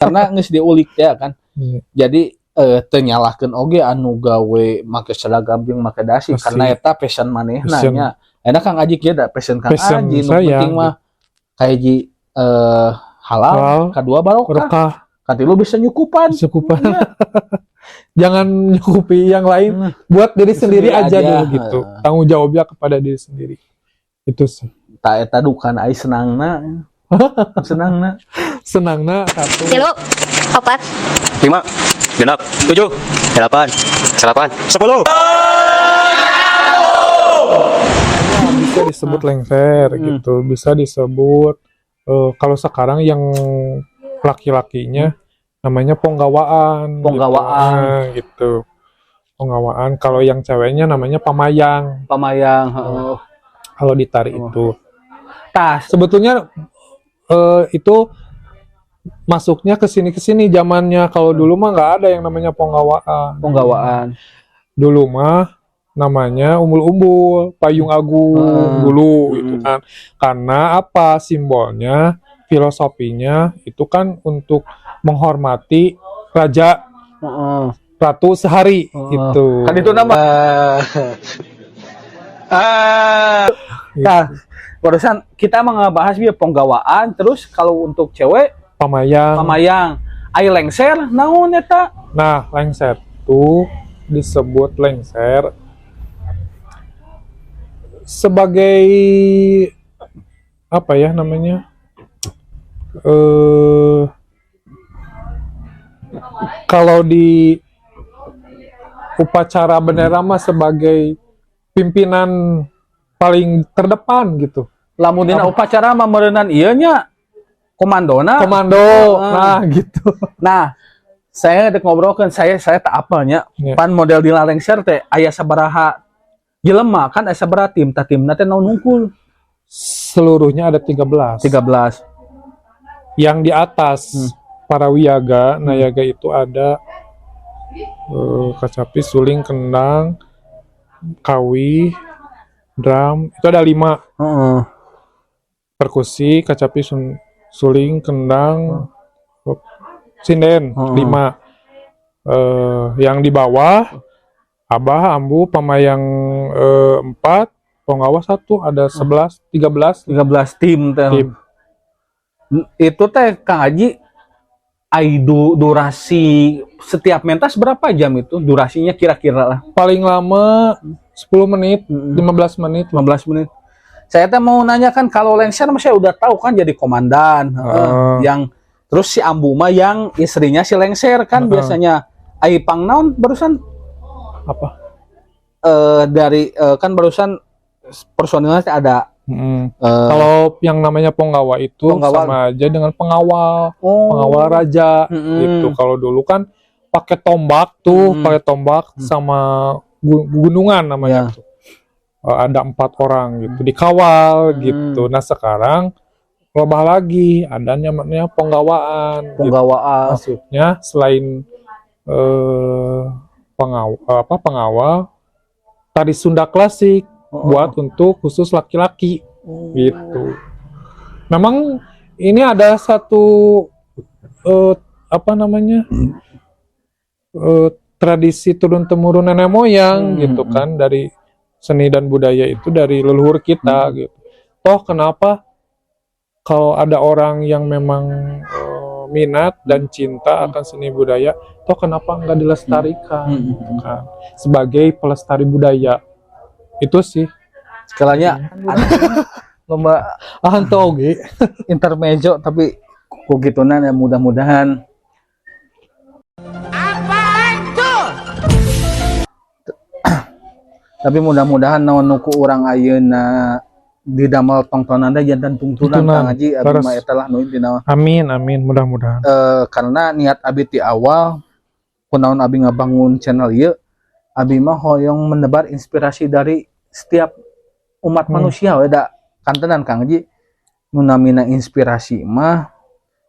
karena geus diulik ya kan. Jadi teu nyalahkeun oge anu gawe make seragam jeung make dasi karena eta passion manehna nya. Enak Kang Aji kieu da passion Kang Aji, nu penting mah kahiji halal, kedua barokah. Katilu bisa nyukupan. Ya. Jangan nyukupi yang lain, buat diri sendiri aja dulu gitu. Tanggung jawabnya kepada diri sendiri. Itu sih. Ta eta dukan ai senangna. Senangna 1 3 4 5 6 7 8 10. Bisa disebut lengser gitu, bisa disebut kalau sekarang yang laki-lakinya namanya ponggawaan gitu. Ponggawaan. Kalau yang ceweknya namanya pamayang. Kalau di tari itu. Nah, sebetulnya itu masuknya ke sini zamannya. Kalau dulu mah nggak ada yang namanya ponggawaan. Dulu mah namanya umbul-umbul, payung agung dulu gitu kan. Karena apa? Simbolnya, filosofinya itu kan untuk menghormati raja, ratu sehari gitu. Kan itu nama. Nah, barusan kita ngebahas dia ponggawaan, terus kalau untuk cewek pamayang. Ai lengser naon eta? Nah, lengser tuh disebut lengser sebagai apa ya namanya? Kalau di upacara bendera mah sebagai pimpinan paling terdepan gitu. Lamun dina upacara mah meureunnan ieu nya komando. Nah gitu. Nah, saya ngobrolkeun saya tak apalnya pan model di lengser teh aya sabaraha jelema kan aya sabaraha tim, tah timna teh naon hungkul. Seluruhnya ada 13. Yang di atas para wiyaga, nayaga itu ada kacapi, suling, kendang, kawi, drum, itu ada 5. Perkusi, kacapi, suling, kendang, sinden, 5. Yang di bawah abah, ambu, pamayang 4, penggawa 1, ada 13 tim. Itu teh Kang Haji durasi setiap mentas berapa jam itu durasinya kira-kira lah? Paling lama 10 menit, 15 menit. Saya teh mau nanyakan kalau lengser saya udah tahu kan jadi komandan. Yang terus si ambu mah yang istrinya si lengser kan biasanya ai pangnaon barusan apa? Dari kan barusan personilnya ada. Kalau yang namanya penggawa itu sama aja dengan pengawal, pengawal raja gitu. Kalau dulu kan pakai tombak sama gunungan namanya tuh. Ada 4 orang gitu dikawal gitu. Nah sekarang lebih lagi ada namanya penggawaan. Gitu. Maksudnya selain pengawal tari Sunda klasik. Buat untuk khusus laki-laki gitu. Memang ini ada satu tradisi turun temurun nenek moyang gitu kan, dari seni dan budaya itu dari leluhur kita gitu. Toh kenapa kalau ada orang yang memang minat dan cinta akan seni budaya, toh kenapa nggak dilestarikan gitu kan, sebagai pelestari budaya. Itu sih sekalinya lomba oge intermezzo tapi kok gitunan ya, mudah-mudahan tapi mudah-mudahan naon nuku urang ayeuna didamel tongtonan da jantan tungtunan Kang Haji abi mah eta lah nu intina. Amin mudah-mudahan. Karena niat abi ti awal kunaon abi ngabangun channel ieu abi mah hoyong menebar inspirasi dari setiap umat manusia we da kantenan Kang Haji. Nu namina inspirasi mah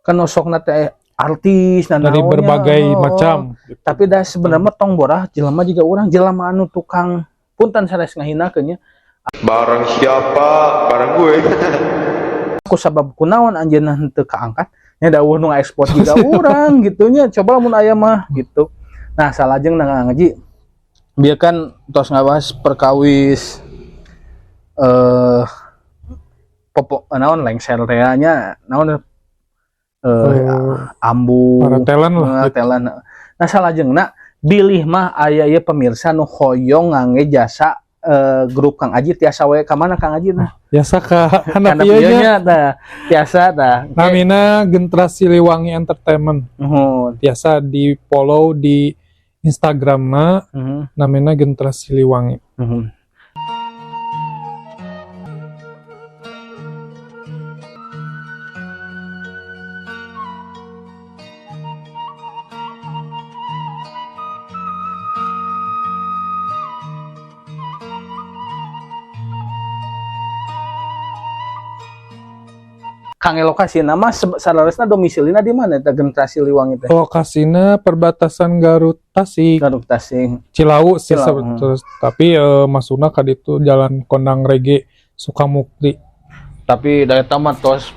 kan osokna teh artis dan dari berbagai macam gitu. Tapi da sebenarnya tong borah jelema juga urang jelema anu tukang punten sanes ngahinakeun nya. Barang siapa? Barang gue. Aku sabab kunaon anjeunna henteu kaangkat nya dawuh nu ekspor juga urang gitunya coba lamun aya mah gitu. Nah salajeng ngaji biar kan tos ngabahas perkawis naon lengser teh nya naon ambu paratelan lah paratelan. Nah salajengna bilih mah aya ieu pemirsa nu hoyong ngangge jasa grup Kang Aji tiasa we ka mana Kang Aji nah biasa ka handap ieu nya tah tiasa tah namina Gentra Siliwangi Entertainment. Biasa di follow di Instagramna namina Gentra Siliwangi. Kang lokasi nama salaresna domisilina di mana eta Gentra Siliwangi teh? Lokasina perbatasan Garut Tasik. Garut Tasik. Cilawu sih terus tapi masukna ka ditu Jalan Kondang Rege Sukamukti. Tapi dari tamat tos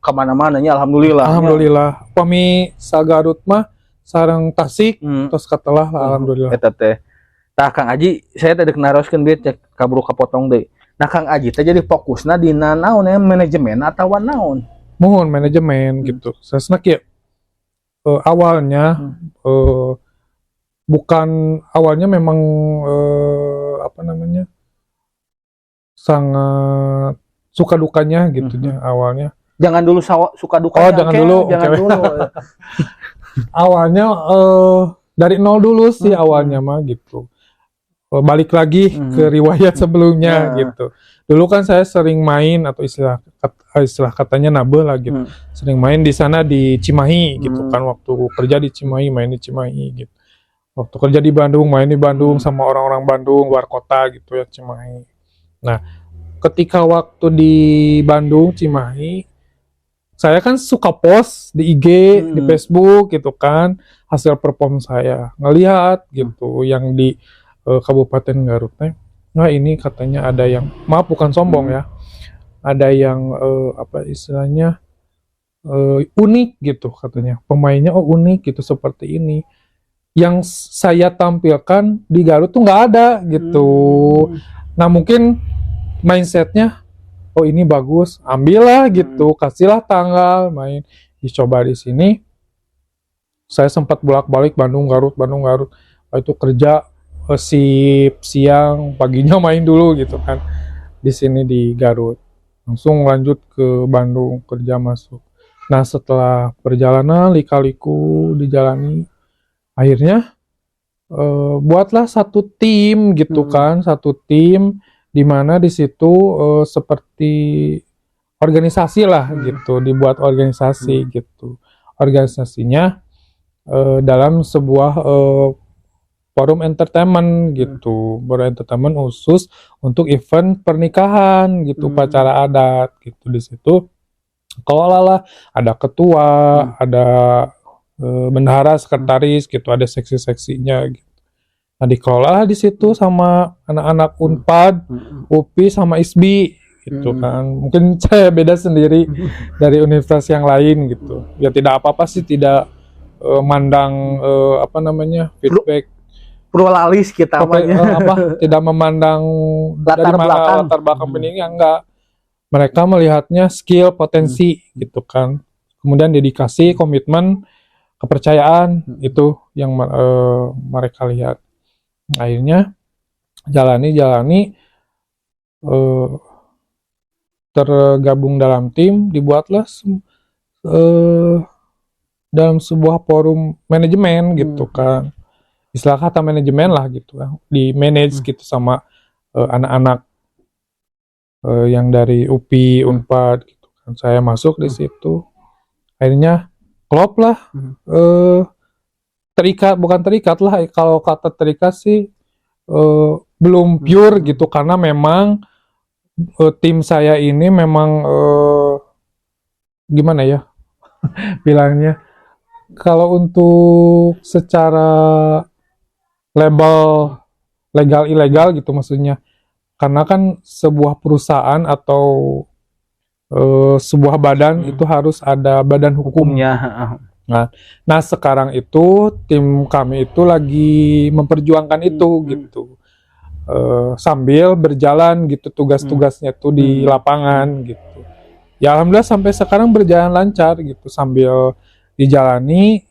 kemana-mana nya alhamdulillah. Alhamdulillah. Pami sa Garut mah sareng Tasik tos katelah alhamdulillah. Eta teh. Tah Kang Aji saya teh deuk naroskeun bieu cek kaburu kapotong deui. Nah Kang Aji teh jadi fokusna dina naon ya manajemen atawa naon? Mohon manajemen gitu. Sesna kieu. Awalnya bukan awalnya memang apa namanya? Sangat suka dukanya gitu ya awalnya. Jangan dulu suka dukanya. Oh, jangan dulu. Jangan dulu. Awalnya dari nol dulu sih awalnya mah gitu. Balik lagi ke riwayat sebelumnya gitu. Dulu kan saya sering main atau istilah katanya nabel lah gitu. Sering main di sana di Cimahi gitu kan, waktu kerja di Cimahi main di Cimahi gitu. Waktu kerja di Bandung main di Bandung sama orang-orang Bandung luar kota gitu ya Cimahi. Nah, ketika waktu di Bandung Cimahi saya kan suka post di IG, di Facebook gitu kan, hasil perform saya. Ngelihat gitu yang di Kabupaten Garut. Nah ini katanya ada yang, maaf bukan sombong ya, ada yang apa istilahnya unik gitu katanya. Pemainnya unik gitu seperti ini. Yang saya tampilkan di Garut tuh nggak ada gitu. Nah mungkin mindsetnya, oh ini bagus, ambillah gitu, kasihlah tanggal main, dicoba di sini. Saya sempat bolak-balik Bandung Garut. Itu kerja sip siang, paginya main dulu gitu kan di sini di Garut, langsung lanjut ke Bandung kerja masuk. Nah setelah perjalanan lika-liku dijalani, akhirnya buatlah satu tim gitu kan, satu tim di mana di situ seperti organisasi lah gitu, dibuat organisasi gitu. Organisasinya dalam sebuah forum entertainment gitu, berentertainment khusus untuk event pernikahan gitu, upacara adat gitu. Di situ kelola ada ketua, ada bendahara, sekretaris gitu, ada seksi-seksinya gitu. Nah dikelola di situ sama anak-anak Unpad, UPI sama ISBI gitu kan. Mungkin saya beda sendiri dari universitas yang lain gitu. Ya tidak apa-apa sih, tidak mandang apa namanya feedback pluralis kita tidak memandang latar belakang pendidikan, enggak. Mereka melihatnya skill, potensi gitu kan. Kemudian dedikasi, komitmen, kepercayaan itu yang mereka lihat. Akhirnya jalani tergabung dalam tim, dibuatlah dalam sebuah forum manajemen gitu kan. Istilah kata manajemen lah gitu kan, di manage gitu sama anak-anak yang dari UPI, Unpad gitu kan. Saya masuk di situ, akhirnya klop lah, bukan terikat lah, kalau kata terikat sih belum pure gitu, karena memang tim saya ini memang gimana ya bilangnya, kalau untuk secara label legal ilegal gitu maksudnya, karena kan sebuah perusahaan atau sebuah badan itu harus ada badan hukumnya. Nah sekarang itu tim kami itu lagi memperjuangkan itu gitu, sambil berjalan gitu tugas-tugasnya tuh di lapangan gitu. Ya alhamdulillah sampai sekarang berjalan lancar gitu, sambil dijalani,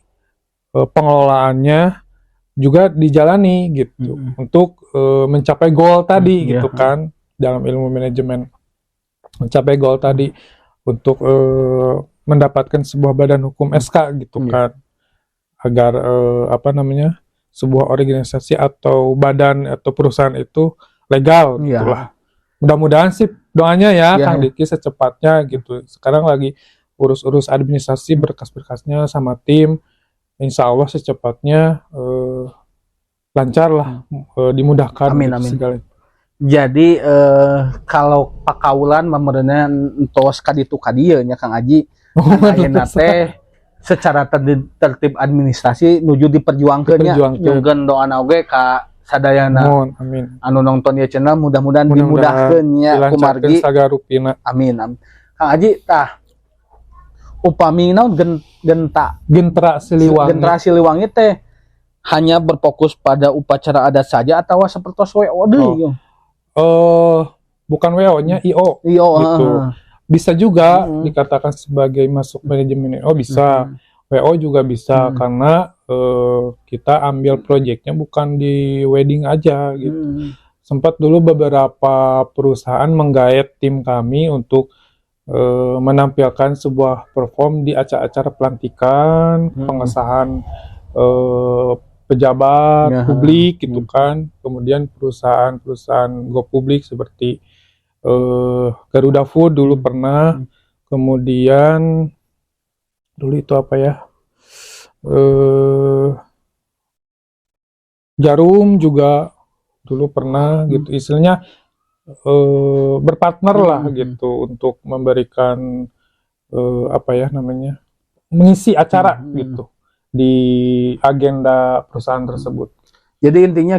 pengelolaannya juga dijalani gitu untuk mencapai goal tadi gitu kan, dalam ilmu manajemen. Mencapai goal tadi untuk mendapatkan sebuah badan hukum SK gitu kan, agar sebuah organisasi atau badan atau perusahaan itu legal gitulah. Mudah-mudahan sih doanya ya Kang Diki secepatnya gitu. Sekarang lagi urus-urus administrasi berkas-berkasnya sama tim. Insya Allah secepatnya lancar lah, dimudahkan. Amin, gitu, amin. Segala. Jadi kalau pakaulan memerena entos kaditu kadieu nya Kang Aji, ayeuna teh secara tertib administrasi nuju diperjuangkeun nya, nyungkeun doana oge ka sadayana. Amin. Anu nonton ieu channel mudah-mudahan dimudahkeun nya kumargi sagarupina. Amin, amin. Kang Aji tah upami naon Gentra Siliwangi teh hanya berfokus pada upacara adat saja atau seperti WO deui? Bukan WO-nya IO gitu. Bisa juga dikatakan sebagai masuk manajemen IO bisa. WO juga bisa karena kita ambil proyeknya bukan di wedding aja gitu. Sempat dulu beberapa perusahaan menggait tim kami untuk menampilkan sebuah perform di acara-acara pelantikan, pengesahan pejabat publik gitu kan. Kemudian perusahaan go publik seperti Garuda Food dulu pernah. Kemudian dulu itu apa ya? Jarum juga dulu pernah gitu. Istilahnya berpartner lah gitu untuk memberikan mengisi acara gitu di agenda perusahaan tersebut. Jadi intinya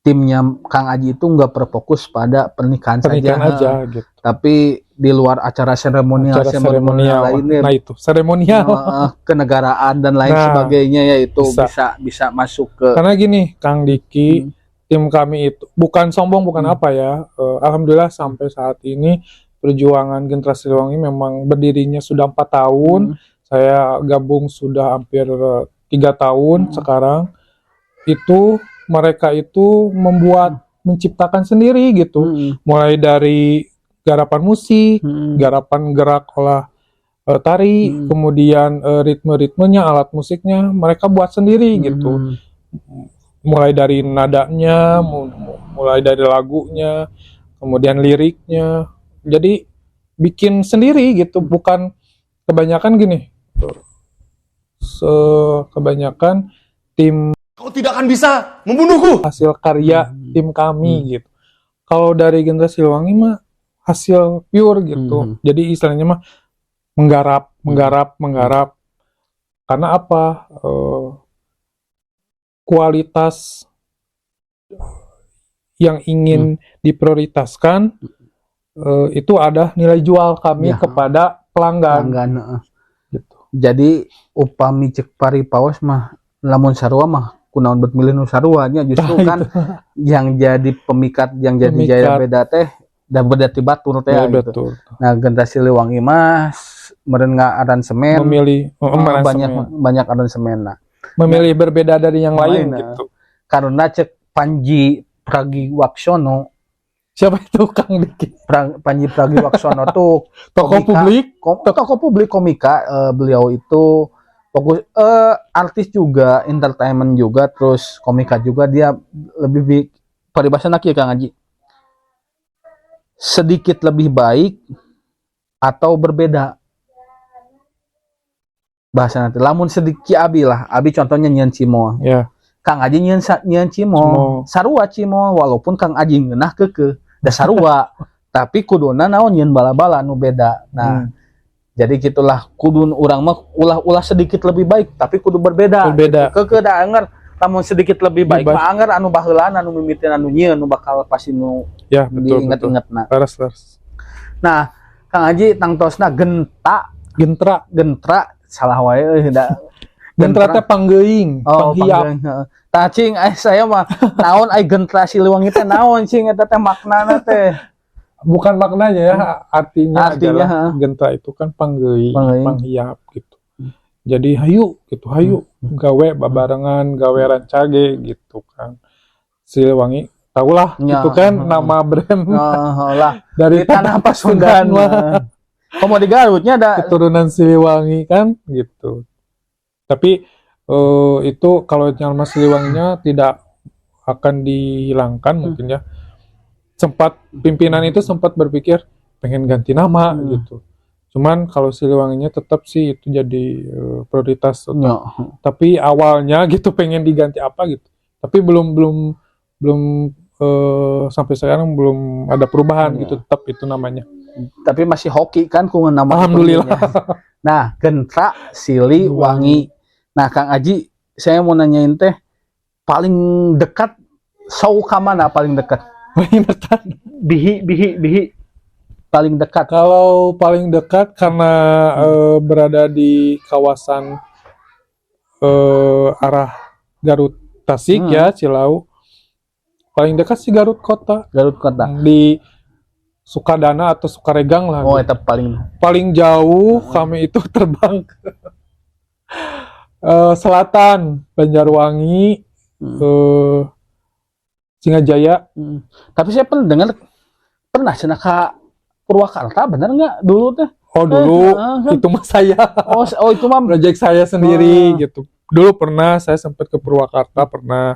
timnya Kang Aji itu nggak berfokus pada pernikahan saja aja gitu. Tapi di luar acara seremonial lainnya, nah itu seremonial, kenegaraan dan lain sebagainya, yaitu bisa masuk ke. Karena gini Kang Diki, tim kami itu bukan sombong, bukan apa ya, alhamdulillah sampai saat ini perjuangan Gentra Siliwangi memang berdirinya sudah 4 tahun. Saya gabung sudah hampir 3 tahun sekarang. Itu mereka itu menciptakan sendiri gitu, mulai dari garapan musik, garapan gerak olah tari, kemudian ritme-ritmenya, alat musiknya mereka buat sendiri gitu. Mulai dari nadanya, mulai dari lagunya, kemudian liriknya. Jadi bikin sendiri gitu, bukan kebanyakan gini. Kebanyakan tim kau tidak akan bisa membunuhku. Hasil karya tim kami gitu. Kalau dari Gentra Siliwangi mah hasil pure gitu. Jadi istilahnya mah menggarap. Karena apa? Kualitas yang ingin diprioritaskan itu ada nilai jual kami kepada pelanggan. Gitu. Jadi upami cek paripaos mah lamun sarua mah kunaon bet milih nu saruanya justru kan yang jadi pemikat, yang jadi jaya beda teh dan beda ti batur teh gitu. Betul. Nah Gentra Siliwangi mah meureun aransemen memilih banyak aransemen. Memilih berbeda dari yang lain gitu. Karena cek Panji Pragiwaksono. Siapa itu Kang Diki? Panji Pragiwaksono tuh tokoh publik komika. Beliau itu fokus artis juga, entertainment juga, terus komika juga. Dia lebih peribahasana kieu Kang Aji, sedikit lebih baik atau berbeda bahasa nanti. Lamun sedikit abi contohnya nyeun cimo. Kang Aji nyeun cimo, sarua cimo, walaupun Kang Aji ngeunah keukeuh da sarua tapi kuduna naon nyeun bala-bala nu beda. Nah jadi gitulah, kudu urang mah ulah sedikit lebih baik tapi kudu berbeda. Keukeuh da anger lamun sedikit lebih baik mah anger anu baheulaan anu mimiten anu nyieun nu bakal pasti nu diinget-ingetna. Laras. Nah, Kang Haji tangtosna gentra salah wae da. Gentra teh panggeuing, panghiap. Tah cing saya mah naon gentra Siliwangi teh naon cing eta teh maknana teh. Bukan maknanya ya, artinya adalah gentra itu kan panggeuing, panghiap gitu. Jadi hayu gitu, hayu gawe babarengan, gawe rancage gitu kan. Siliwangi tahulah gitu kan nama brand lah dari tanah Pasundan mah. Komo di Garutnya ada keturunan Siliwangi kan gitu. Tapi itu kalau nama Siliwanginya tidak akan dihilangkan mungkin ya. Pimpinan itu sempat berpikir pengen ganti nama gitu. Cuman kalau Siliwanginya tetap sih itu jadi prioritas. Tapi awalnya gitu pengen diganti apa gitu. Tapi belum sampai sekarang belum ada perubahan gitu, tetap itu namanya. Tapi masih hoki kan ku nama. Alhamdulillah. Nah, Gentra Siliwangi. Nah, Kang Aji, saya mau nanyain teh paling dekat show ka mana paling dekat? Paling dekat Bihi paling dekat. Kalau paling dekat karena berada di kawasan arah Garut Tasik ya, Cilau. Paling dekat sih Garut Kota. Di Sukadana atau Sukaregang lah. Oh, itu paling jauh kami itu terbang ke selatan, Banjarwangi, Singajaya. Tapi saya pernah cenah ka Purwakarta, bener nggak dulu teh? Oh dulu, itu mah saya. Oh itu mah project saya sendiri gitu. Dulu pernah saya sempat ke Purwakarta, pernah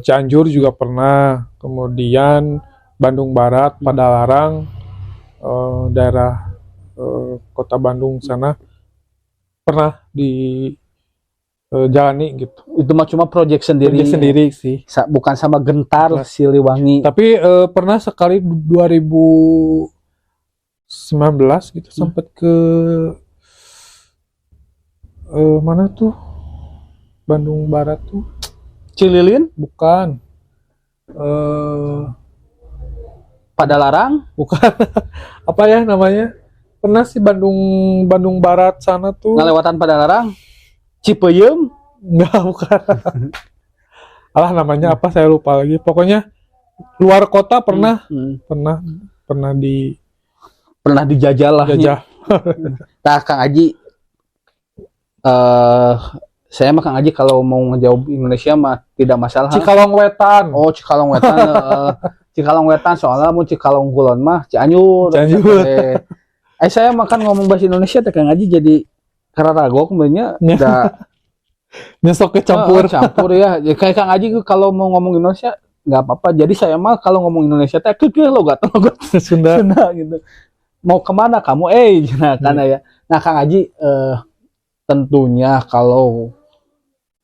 Cianjur juga pernah, kemudian Bandung Barat, Padalarang, daerah kota Bandung sana pernah jalani gitu. Itu mah cuma project sendiri sih. Bukan sama Gentar Siliwangi. Tapi pernah sekali 2019 gitu sempat ke mana tuh? Bandung Barat tuh. Cililin? Bukan. Padalarang? Bukan. Apa ya namanya? Pernah sih Bandung Barat sana tuh. Ngelewatan Padalarang? Cipeyem? Enggak, bukan. Alah namanya apa saya lupa lagi. Pokoknya luar kota pernah dijajal lah. Jajah. Nah, Kang Aji, saya mah Kang Aji kalau mau ngejawab Indonesia mah tidak masalah. Cikalong Wetan. Oh, Cikalong Wetan. Cikalong Wetan soalnya mau Cikalong Kulon mah Cianjur. Saya makan ngomong bahasa Indonesia teh Kang Aji jadi kararagok sebenarnya udah nyesok kecampur. Campur ya. Kayak Kang Aji kalau mau ngomong Indonesia nggak apa-apa. Jadi saya mah kalau ngomong Indonesia teh logat Sunda gitu. Mau kemana kamu? Karena ya. Nah, Kang Aji tentunya kalau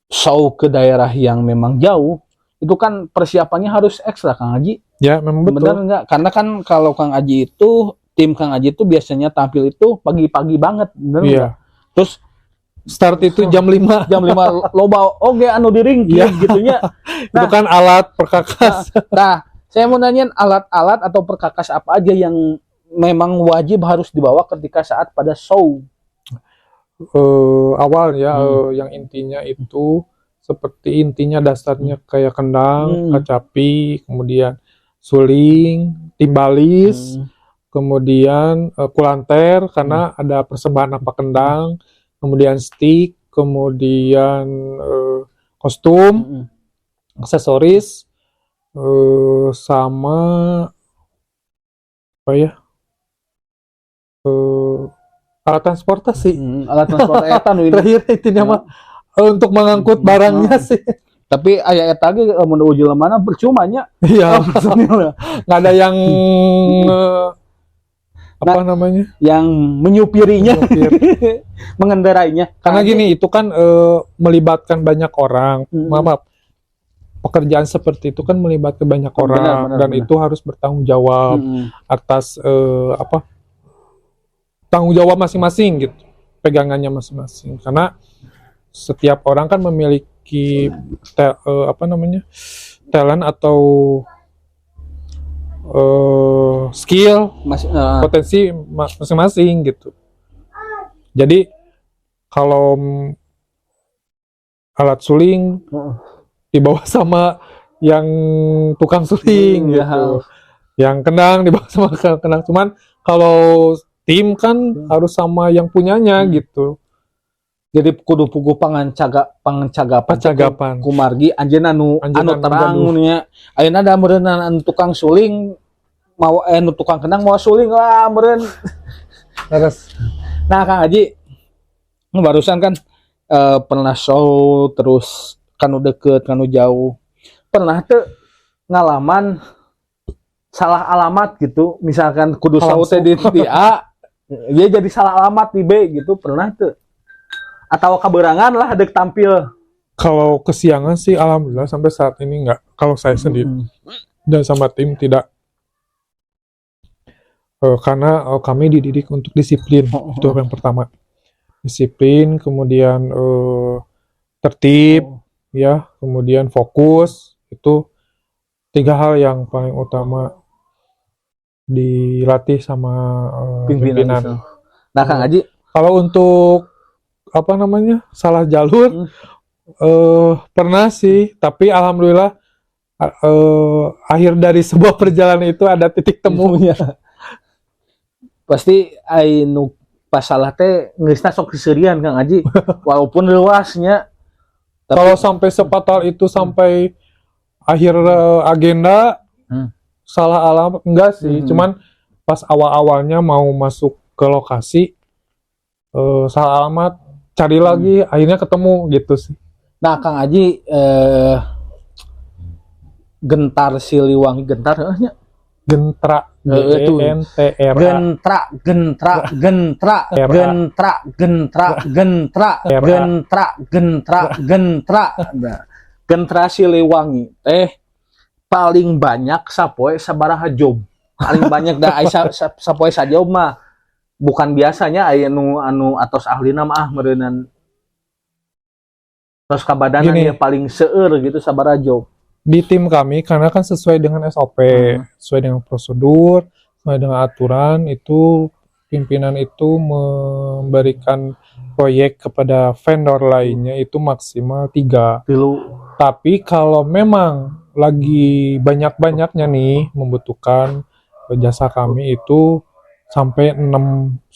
show ke daerah yang memang jauh itu kan persiapannya harus ekstra Kang Aji. Ya, memang betul. Benar nggak? Karena kan kalau Kang Aji itu tim Kang Aji itu biasanya tampil itu pagi-pagi banget, benar nggak? Terus start itu jam 5 loba oge anu di ring gitunya. Nah, itu kan alat perkakas. Nah, saya mau nanyain alat-alat atau perkakas apa aja yang memang wajib harus dibawa ketika saat pada show. Awal ya, yang intinya itu seperti intinya dasarnya kayak kendang, kacapi, kemudian suling, timbalis, kemudian kulanter karena ada persembahan apa kendang, kemudian stick, kemudian kostum, aksesoris, sama apa ya, alat transportasi. Alat transportasi terakhir intinya mah untuk mengangkut barangnya sih. Tapi aya eta ge mun uji lemana percuma nya. Iya, nggak ada yang apa namanya? Yang menyupirinya, mengendarainya. Karena gini, itu kan melibatkan banyak orang. Maaf, pekerjaan seperti itu kan melibatkan banyak orang dan itu harus bertanggung jawab atas tanggung jawab masing-masing gitu, pegangannya masing-masing. Karena setiap orang kan memiliki talent atau skill, potensi masing-masing gitu. Jadi kalau alat suling dibawa sama yang tukang suling gitu. Yang kendang dibawa sama kendang. Cuman kalau tim kan harus sama yang punyanya gitu. Jadi kudu pugu pangcagapan kumargi anjeun anu terang nya. Ayeuna da meureun anu tukang suling mau anu tukang kendang mau suling lah meureun. Terus nah Kang Haji barusan kan pernah show terus kanu deket kanu jauh. Pernah tuh ngalaman salah alamat gitu, misalkan kudu show teh di A dia jadi salah alamat di B gitu, pernah tuh? Atau keberangan lah dek tampil. Kalau kesiangan sih alhamdulillah sampai saat ini enggak. Kalau saya sendiri dan sama tim tidak. Karena kami dididik untuk disiplin. Itu yang pertama. Disiplin, kemudian tertib, ya, kemudian fokus. Itu 3 hal yang paling utama dilatih sama pimpinan. Nah, Kang Haji, kalau untuk salah jalur pernah sih, tapi alhamdulillah akhir dari sebuah perjalanan itu ada titik temunya. Pasti anu pas salah teh geusna sok keserian Kang Haji, walaupun luasnya. Kalau sampai sefatal itu sampai akhir agenda salah alamat enggak sih, cuman pas awal-awalnya mau masuk ke lokasi salah alamat, cari lagi, akhirnya ketemu gitu sih. Nah Kang Haji Gentar Siliwangi Gentar Gentra GENTRA Gentra Siliwangi paling banyak sapoe sabaraha job, paling banyak da sapoe sajob mah bukan biasanya aya anu atos ahlina mah meureunnan terus kabadanan dia paling seueur gitu sabaraha job di tim kami, karena kan sesuai dengan SOP, sesuai dengan prosedur, sesuai dengan aturan. Itu pimpinan itu memberikan proyek kepada vendor lainnya itu maksimal 3. Tapi kalau memang lagi banyak-banyaknya nih membutuhkan jasa kami, itu sampai 1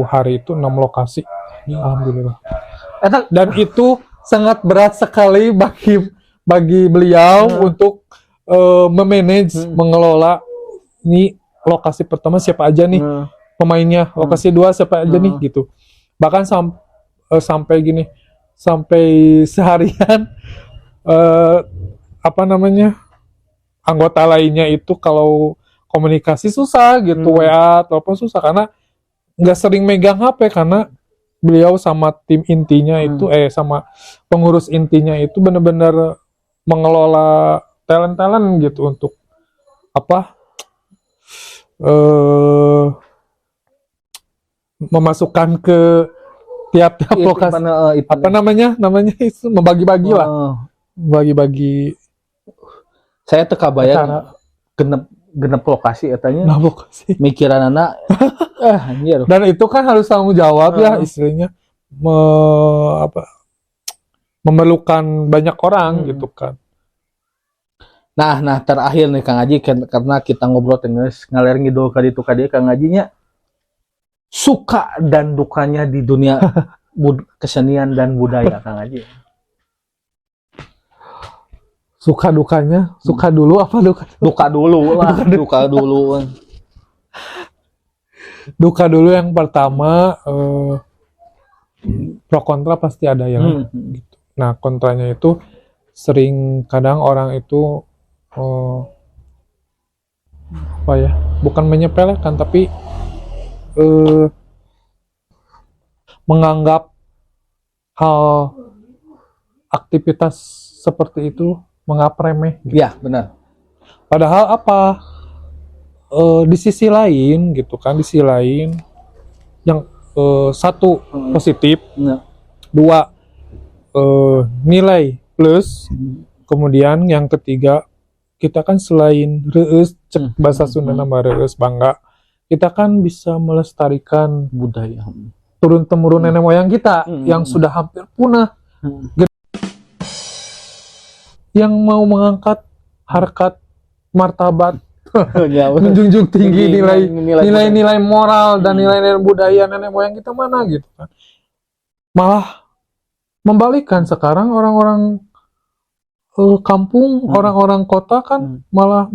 hari itu 6 lokasi. Alhamdulillah. Dan itu sangat berat sekali bagi beliau untuk memanage, mengelola ini lokasi pertama siapa aja nih pemainnya, lokasi 2 siapa aja nih gitu. Bahkan sampai gini, sampai seharian anggota lainnya itu kalau komunikasi susah gitu, WA atau apa susah karena nggak sering megang HP, karena beliau sama tim intinya itu sama pengurus intinya itu benar-benar mengelola talent gitu untuk memasukkan ke tiap-tiap lokasi namanya itu membagi-bagi lah, bagi-bagi. Saya teu kabayang genep lokasi etanya mikiran anak anjir. Dan itu kan harus tanggung jawab ya istilahnya, memerlukan banyak orang gitu kan. Nah terakhir nih Kang Haji, karena kita ngobrol tenis ngalir ngidul ka ditu ka dieu, Kang Hajinya suka dan dukanya di dunia kesenian dan budaya Kang Haji. Suka dukanya, suka dulu apa duka? Duka dulu lah, duka dulu. Duka dulu yang pertama, pro kontra pasti ada ya. Gitu. Nah kontranya itu sering kadang orang itu bukan menyepelekan tapi menganggap hal aktivitas seperti itu menganggap remeh. Gitu. Ya benar. Padahal di sisi lain gitu kan, di sisi lain yang satu positif, 2 nilai plus, kemudian yang ketiga kita kan selain reueus, cek bahasa Sunda nama reueus bangga, kita kan bisa melestarikan budaya turun-temurun nenek moyang kita yang sudah hampir punah. Yang mau mengangkat harkat martabat, menjunjung tinggi nilai-nilai moral dan nilai-nilai budaya nenek moyang kita mana gitu kan. Malah membalikkan sekarang orang-orang kampung, orang-orang kota kan malah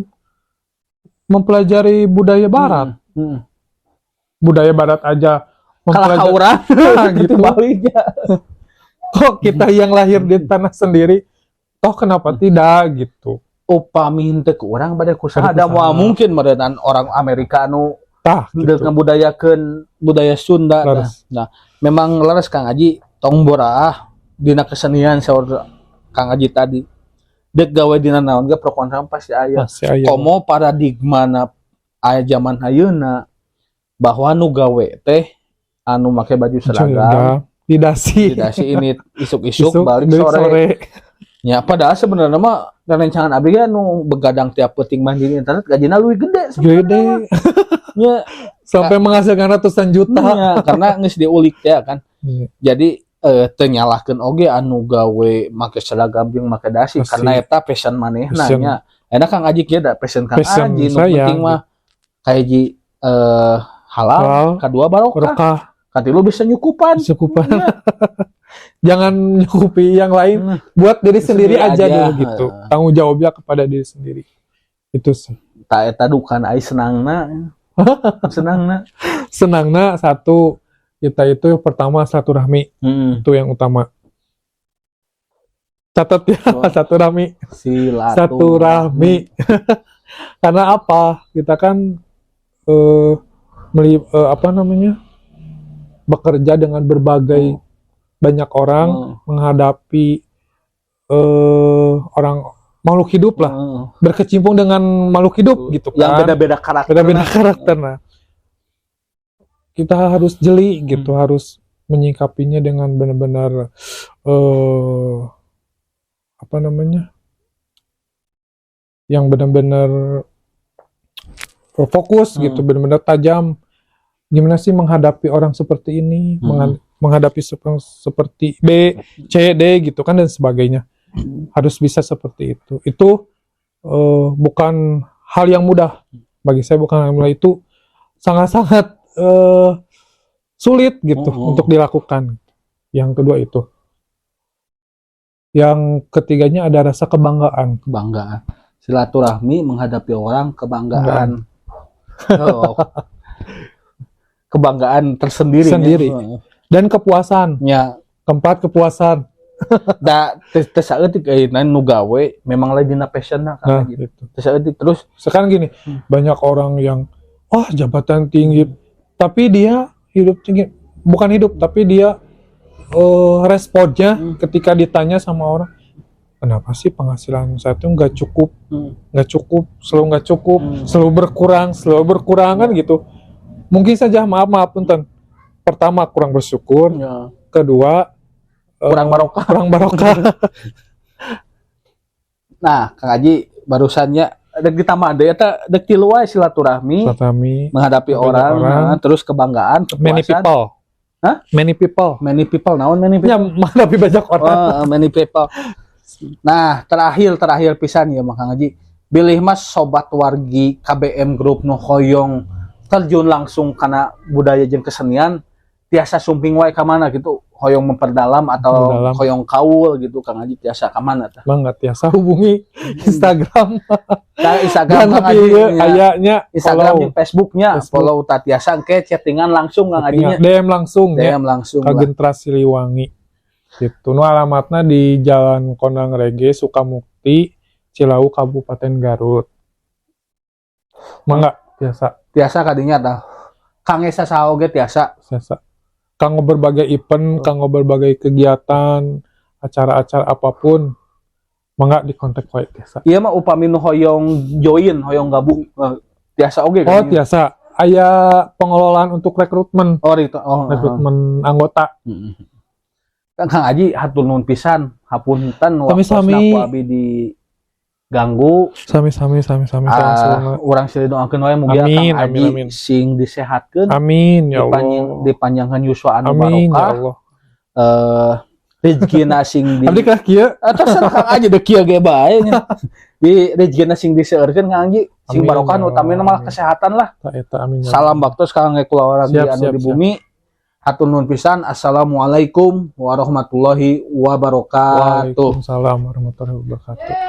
mempelajari budaya barat. Budaya barat aja mempelajari gitu. Baliknya. Kok kita yang lahir di tanah sendiri, toh kenapa tidak gitu? Upami henteu ke urang bade kusaha ada moal mungkin merenang orang Amerika anu gitu. Ngabudayakeun budaya Sunda. Nah, memang leres Kang Aji tong boraah dina kesenian saur Kang Aji tadi. Dek gawe dina naon ge pro kontra pasti aya. Komo paradigmana aya zaman ayeuna bahwa nu gawe teh anu make baju seragam didasi ini isuk-isuk balik sore. Ya padahal sebenarnya mah rencangan abdi ge anu begadang tiap peuting mah di internet gajina leuwih gede sebenarnya. Ya sampai menghasilkan ratusan juta. Ya, karena geus diulik ya kan. Jadi teu nyalahkeun oge anu gawe make seragam jeung make dasi karena eta passion manehna nya. Enak Kang Aji kieu da passion Kang Aji nu penting mah kahiji halal, kedua barokah. Katilu bisa nyukupan. Ya. Jangan nyukupi yang lain, buat diri sendiri aja dulu gitu. Tanggung jawabnya kepada diri sendiri. Itu sih. Ta eta dukan ai senangna. Senangna satu kita itu pertama silaturahmi. Itu yang utama. Catat ya, silaturahmi. Silaturahmi. Karena apa? Kita kan bekerja dengan berbagai banyak orang, menghadapi orang makhluk hidup lah, berkecimpung dengan makhluk hidup gitu kan, yang beda-beda karakter. Nah, kita harus jeli gitu, harus menyikapinya dengan benar-benar yang benar-benar fokus gitu, benar-benar tajam. Gimana sih menghadapi orang seperti ini, menghadapi seperti B, C, D gitu kan dan sebagainya. Harus bisa seperti itu. Itu bukan hal yang mudah. Bagi saya bukan hal yang mudah, itu sangat-sangat sulit gitu untuk dilakukan. Yang kedua itu. Yang ketiganya ada rasa kebanggaan. Silaturahmi menghadapi orang, kebanggaan. Kebanggaan tersendiri ya. Dan kepuasan ya, keempat kepuasan da tesaeutik nu gawe memang lagi dina passionna kan gitu. Tesaeutik terus sekarang gini, banyak orang yang jabatan tinggi tapi dia hidup tinggi, bukan hidup tapi dia responnya ketika ditanya sama orang, kenapa sih penghasilan saya tuh nggak cukup, selalu nggak cukup, selalu berkurang kan gitu. Mungkin saja maaf punten. Pertama kurang bersyukur, kedua kurang barokah. Nah, Kang Aji barusannya dek ditambah ada eta dek tilu wae silaturahmi menghadapi orang, terus kebanggaan, kepuasan. Many people. Naon many people? Ya, menghadapi banyak orang. Many people. Nah, terakhir pisan ya Kang Aji. Bilih mas sobat wargi KBM Group nu hoyong terjun langsung karena budaya jeung kesenian tiasa sumping wae ka mana gitu, hoyong memperdalam atau hoyong kaul gitu Kang Aji tiasa ka mana tah? Banget tiasa hubungi Instagram. Instagram Kang Aji kayaknya Instagram jeung Facebooknya follow tah tiasa engke chattingan langsung Kang Ajinya. DM langsung ka Gentrasi Siliwangi. Gitu. Nu alamatna di Jalan Kondang Rege, Sukamukti, Cilawu, Kabupaten Garut. Mangga tiasa kadinya tah Kang Esa saoge tiasa kanggo berbagai event, kanggo berbagai kegiatan, acara-acara apapun, mangga di kontak wae tiasa. Iya mah upami nu hoyong join, hoyong gabung tiasa oge kan. Tiasa. Aya pengelolaan untuk rekrutmen. Rekrutmen anggota. Kang Aji hatur nuhun pisan, hapunten waktu abdi di ganggu. Sami-sami Urang silih doakeun wae mugia Kang Aji sing disehatkeun. Amin ya Allah. Dipanjangkeun yuswa anu amin, barokah. Ya Allah. Rezekina sing di abdi kah kieu terserah Kang Aji deu kieu ge bae nya. Di rezekina sing diseueurkeun Kang Aji sing barokah utamina malah kesehatan lah. Eta amin. Salam baktos kangge kula wargi anu di bumi. Hatur nuhun pisan. Assalamualaikum warahmatullahi wabarakatuh. Waalaikumsalam warahmatullahi wabarakatuh.